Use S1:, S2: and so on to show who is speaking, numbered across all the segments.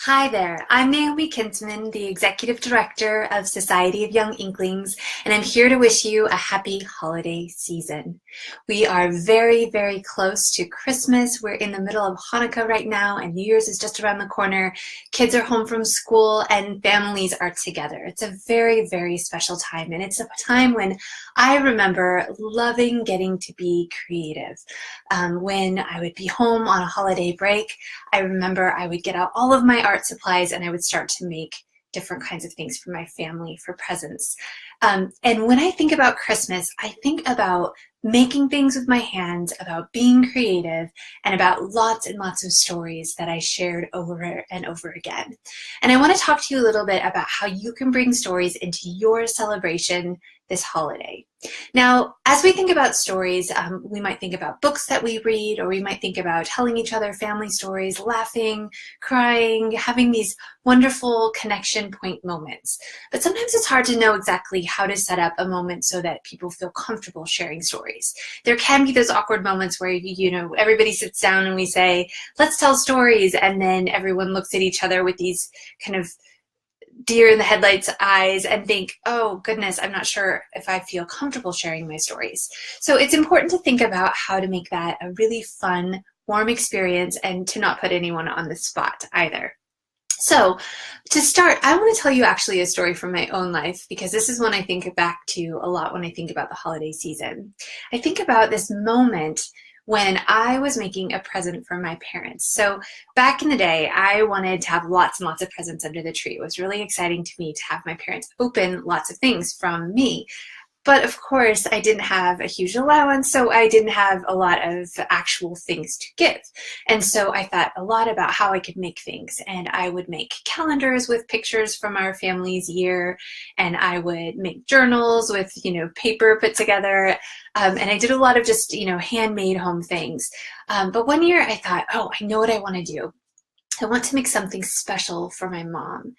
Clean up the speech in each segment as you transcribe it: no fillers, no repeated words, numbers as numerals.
S1: Hi there, I'm Naomi Kinsman, the Executive Director of Society of Young Inklings, and I'm here to wish you a happy holiday season. We are very, very close to Christmas. We're in the middle of Hanukkah right now, and New Year's is just around the corner. Kids are home from school, and families are together. It's a very, very special time, and it's a time when I remember loving getting to be creative. When I would be home on a holiday break, I remember I would get out all of my art supplies and I would start to make different kinds of things for my family for presents. And when I think about Christmas, I think about making things with my hands, about being creative, and about lots and lots of stories that I shared over and over again. And I want to talk to you a little bit about how you can bring stories into your celebration this holiday. Now, as we think about stories, we might think about books that we read, or we might think about telling each other family stories, laughing, crying, having these wonderful connection point moments. But sometimes it's hard to know exactly how to set up a moment so that people feel comfortable sharing stories. There can be those awkward moments where, everybody sits down and we say, let's tell stories, and then everyone looks at each other with these kind of deer in the headlights eyes and think, oh goodness, I'm not sure if I feel comfortable sharing my stories. So it's important to think about how to make that a really fun, warm experience and to not put anyone on the spot either. So to start, I want to tell you actually a story from my own life, because this is one I think back to a lot when I think about the holiday season. I think about this moment when I was making a present for my parents. So back in the day, I wanted to have lots and lots of presents under the tree. It was really exciting to me to have my parents open lots of things from me. But of course, I didn't have a huge allowance, so I didn't have a lot of actual things to give. And so I thought a lot about how I could make things. And I would make calendars with pictures from our family's year, and I would make journals with, paper put together. And I did a lot of just, handmade home things. But one year I thought, oh, I know what I want to do. I want to make something special for my mom.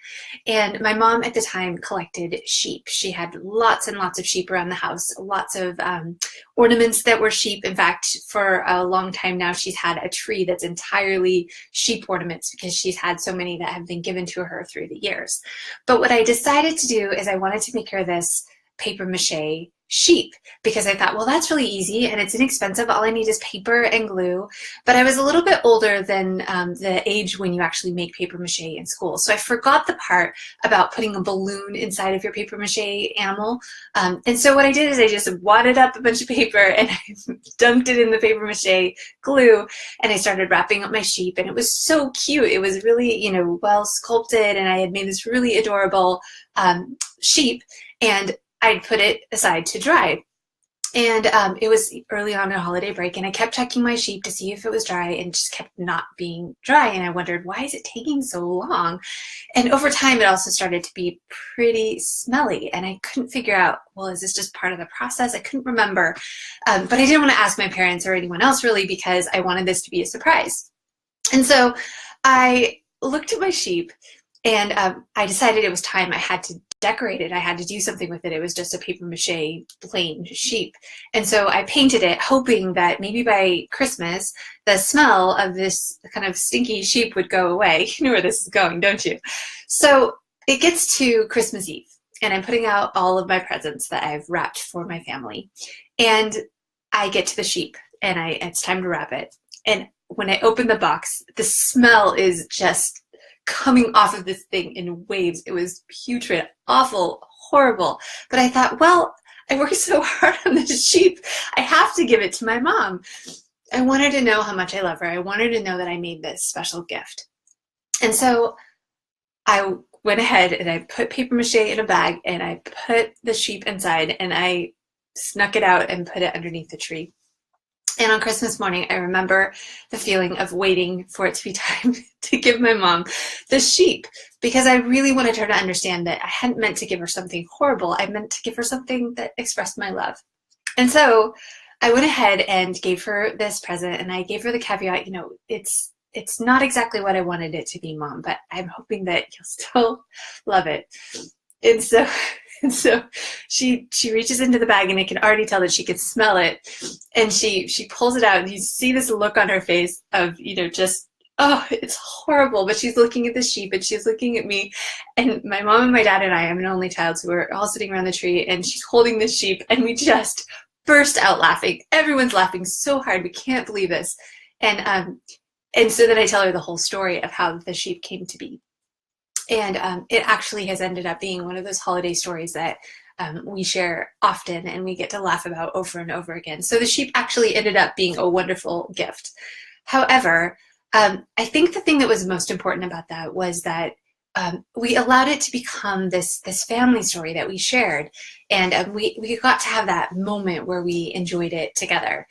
S1: And my mom at the time collected sheep. She had lots and lots of sheep around the house, lots of ornaments that were sheep. In fact, for a long time now, she's had a tree that's entirely sheep ornaments because she's had so many that have been given to her through the years. But what I decided to do is I wanted to make her this paper mache sheep, because I thought, well, that's really easy and it's inexpensive. All I need is paper and glue. But I was a little bit older than the age when you actually make paper mache in school. So I forgot the part about putting a balloon inside of your paper mache animal. And so what I did is I just wadded up a bunch of paper and I dunked it in the paper mache glue, and I started wrapping up my sheep, and it was so cute. It was really, well sculpted, and I had made this really adorable sheep, and I'd put it aside to dry. And it was early on a holiday break, and I kept checking my sheep to see if it was dry, and it just kept not being dry. And I wondered, why is it taking so long? And over time, it also started to be pretty smelly, and I couldn't figure out, well, is this just part of the process? I couldn't remember. But I didn't want to ask my parents or anyone else really, because I wanted this to be a surprise. And so I looked at my sheep, and I decided it was time. I had to decorate it. I had to do something with it. It was just a paper mache plain sheep. And so I painted it, hoping that maybe by Christmas, the smell of this kind of stinky sheep would go away. You know where this is going, don't you? So it gets to Christmas Eve, and I'm putting out all of my presents that I've wrapped for my family. And I get to the sheep, and it's time to wrap it. And when I open the box, the smell is just coming off of this thing in waves. It was putrid, awful, horrible. But I thought, well, I worked so hard on this sheep, I have to give it to my mom. I wanted to know how much I love her. I wanted to know that I made this special gift. And so I went ahead and I put paper mache in a bag, and I put the sheep inside, and I snuck it out and put it underneath the tree. And on Christmas morning, I remember the feeling of waiting for it to be time to give my mom the sheep, because I really wanted her to understand that I hadn't meant to give her something horrible. I meant to give her something that expressed my love. And so I went ahead and gave her this present, and I gave her the caveat, it's not exactly what I wanted it to be, Mom, but I'm hoping that you'll still love it. And so she reaches into the bag, and I can already tell that she could smell it. And she pulls it out, and you see this look on her face of, just Oh, it's horrible. But she's looking at the sheep and she's looking at me. And my mom and my dad and I, I'm an only child, so we're all sitting around the tree and she's holding the sheep and we just burst out laughing. Everyone's laughing so hard. We can't believe this. And so then I tell her the whole story of how the sheep came to be. And it actually has ended up being one of those holiday stories that we share often and we get to laugh about over and over again. So the sheep actually ended up being a wonderful gift. However, I think the thing that was most important about that was that we allowed it to become this family story that we shared. And we got to have that moment where we enjoyed it together.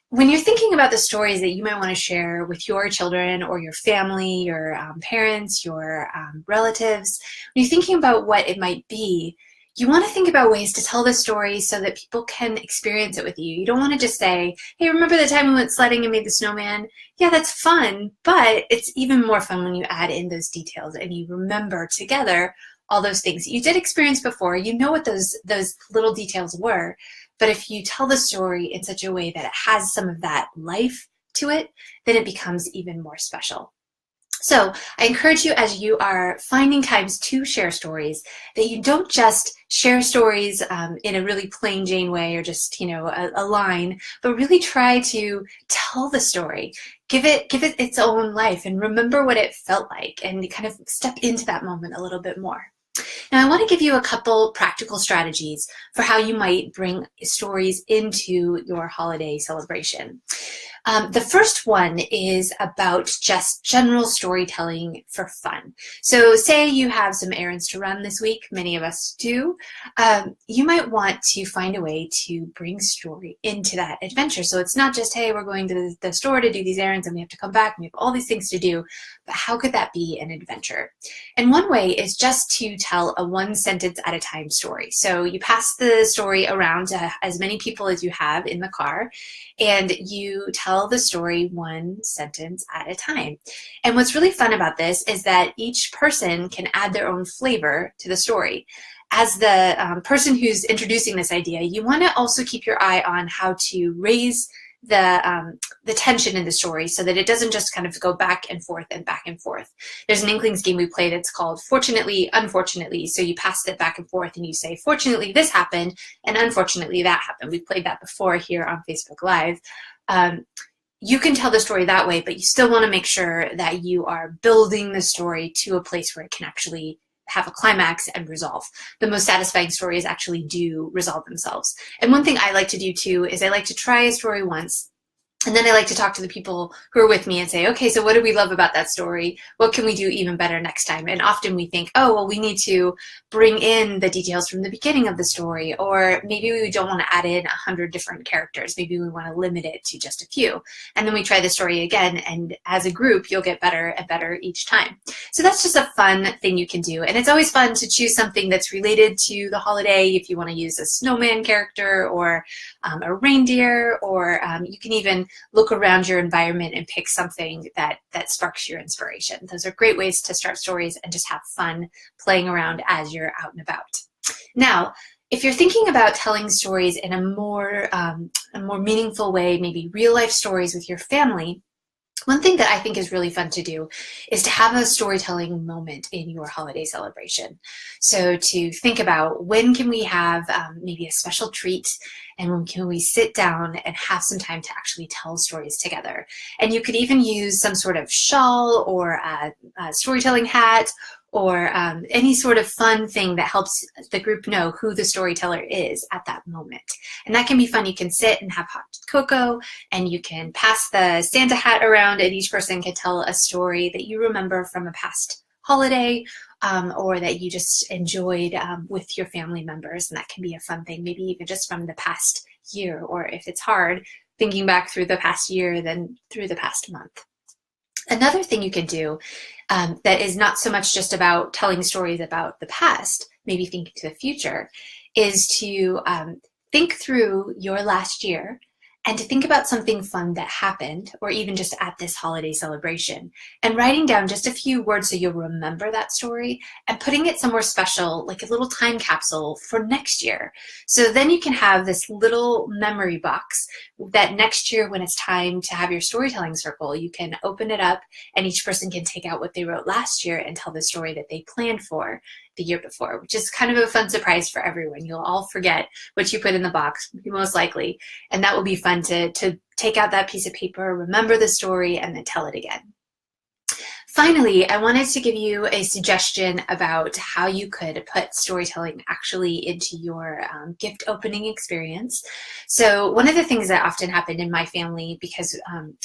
S1: When you're thinking about the stories that you might want to share with your children or your family, your parents, your relatives, when you're thinking about what it might be, you want to think about ways to tell the story so that people can experience it with you. You don't want to just say, hey, remember the time we went sledding and made the snowman? Yeah, that's fun, but it's even more fun when you add in those details and you remember together all those things that you did experience before. You know what those little details were. But if you tell the story in such a way that it has some of that life to it, then it becomes even more special. So I encourage you, as you are finding times to share stories, that you don't just share stories in a really plain Jane way or just, a line, but really try to tell the story. Give it its own life and remember what it felt like and kind of step into that moment a little bit more. Now, I want to give you a couple practical strategies for how you might bring stories into your holiday celebration. The first one is about just general storytelling for fun. So say you have some errands to run this week, many of us do, you might want to find a way to bring story into that adventure. So it's not just, hey, we're going to the store to do these errands and we have to come back and we have all these things to do, but how could that be an adventure? And one way is just to tell a one sentence at a time story. So you pass the story around to as many people as you have in the car, and you tell the story one sentence at a time. And what's really fun about this is that each person can add their own flavor to the story. As the person who's introducing this idea, you want to also keep your eye on how to raise the tension in the story so that it doesn't just kind of go back and forth and back and forth. There's an Inklings game we play that's called Fortunately, Unfortunately. So you pass it back and forth and you say, fortunately this happened and unfortunately that happened. We've played that before here on Facebook Live. You can tell the story that way, but you still want to make sure that you are building the story to a place where it can actually have a climax and resolve. The most satisfying stories actually do resolve themselves. And one thing I like to do too is I like to try a story once, and then I like to talk to the people who are with me and say, okay, so what do we love about that story? What can we do even better next time? And often we think, oh, well, we need to bring in the details from the beginning of the story, or maybe we don't want to add in 100 different characters. Maybe we want to limit it to just a few. And then we try the story again, and as a group, you'll get better and better each time. So that's just a fun thing you can do. And it's always fun to choose something that's related to the holiday. If you want to use a snowman character or a reindeer, or you can even look around your environment and pick something that sparks your inspiration. Those are great ways to start stories and just have fun playing around as you're out and about. Now, if you're thinking about telling stories in a more meaningful way, maybe real life stories with your family, one thing that I think is really fun to do is to have a storytelling moment in your holiday celebration. So to think about, when can we have maybe a special treat, and when can we sit down and have some time to actually tell stories together? And you could even use some sort of shawl or a storytelling hat, or any sort of fun thing that helps the group know who the storyteller is at that moment. And that can be fun. You can sit and have hot cocoa, and you can pass the Santa hat around, and each person can tell a story that you remember from a past holiday, or that you just enjoyed with your family members. And that can be a fun thing, maybe even just from the past year, or if it's hard, thinking back through the past year, then through the past month. Another thing you can do that is not so much just about telling stories about the past, maybe thinking to the future, is to think through your last year and to think about something fun that happened, or even just at this holiday celebration, and writing down just a few words so you'll remember that story, and putting it somewhere special, like a little time capsule for next year. So then you can have this little memory box that next year, when it's time to have your storytelling circle, you can open it up and each person can take out what they wrote last year and tell the story that they planned for the year before, which is kind of a fun surprise for everyone. You'll all forget what you put in the box, most likely, and that will be fun to take out that piece of paper, remember the story, and then tell it again. Finally, I wanted to give you a suggestion about how you could put storytelling actually into your gift opening experience. So one of the things that often happened in my family, because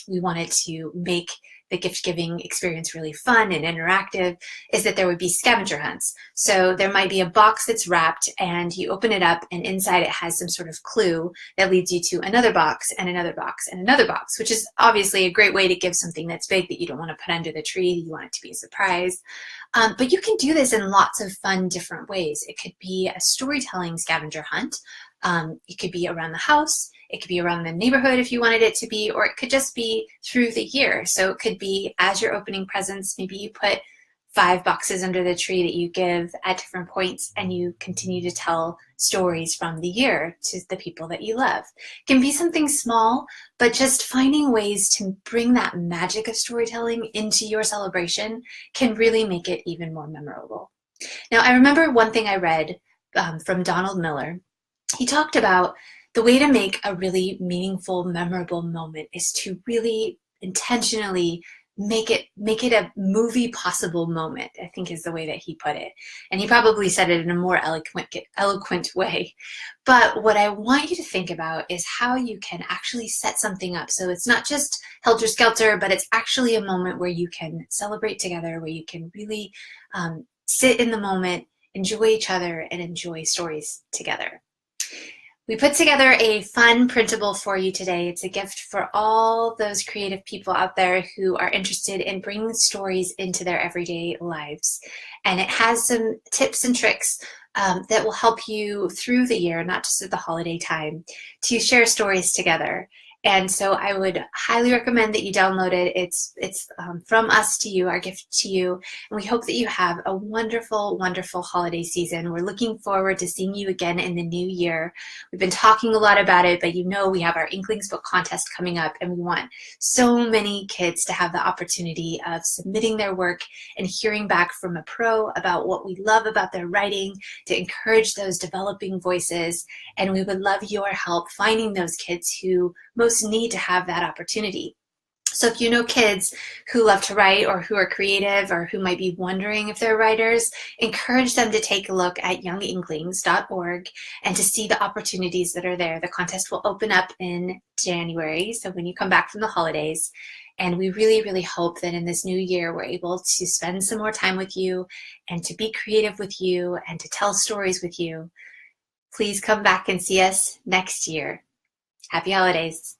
S1: we wanted to make the gift giving experience really fun and interactive, is that there would be scavenger hunts. So there might be a box that's wrapped and you open it up and inside it has some sort of clue that leads you to another box and another box and another box, which is obviously a great way to give something that's big that you don't want to put under the tree. You want it to be a surprise. But you can do this in lots of fun different ways. It could be a storytelling scavenger hunt. It could be around the house. It could be around the neighborhood if you wanted it to be, or it could just be through the year. So it could be as you're opening presents, maybe you put 5 boxes under the tree that you give at different points and you continue to tell stories from the year to the people that you love. It can be something small, but just finding ways to bring that magic of storytelling into your celebration can really make it even more memorable. Now, I remember one thing I read from Donald Miller. He talked about the way to make a really meaningful, memorable moment is to really intentionally make it a movie possible moment, I think is the way that he put it. And he probably said it in a more eloquent way. But what I want you to think about is how you can actually set something up. So it's not just helter-skelter, but it's actually a moment where you can celebrate together, where you can really sit in the moment, enjoy each other, and enjoy stories together. We put together a fun printable for you today. It's a gift for all those creative people out there who are interested in bringing stories into their everyday lives. And it has some tips and tricks that will help you through the year, not just at the holiday time, to share stories together. And so I would highly recommend that you download it. It's from us to you, our gift to you. And we hope that you have a wonderful, wonderful holiday season. We're looking forward to seeing you again in the new year. We've been talking a lot about it, but you know we have our Inklings Book Contest coming up, and we want so many kids to have the opportunity of submitting their work and hearing back from a pro about what we love about their writing, to encourage those developing voices. And we would love your help finding those kids who most need to have that opportunity. So if you know kids who love to write or who are creative or who might be wondering if they're writers, encourage them to take a look at younginklings.org and to see the opportunities that are there. The contest will open up in January, so when you come back from the holidays. And we really, really hope that in this new year, we're able to spend some more time with you and to be creative with you and to tell stories with you. Please come back and see us next year. Happy holidays.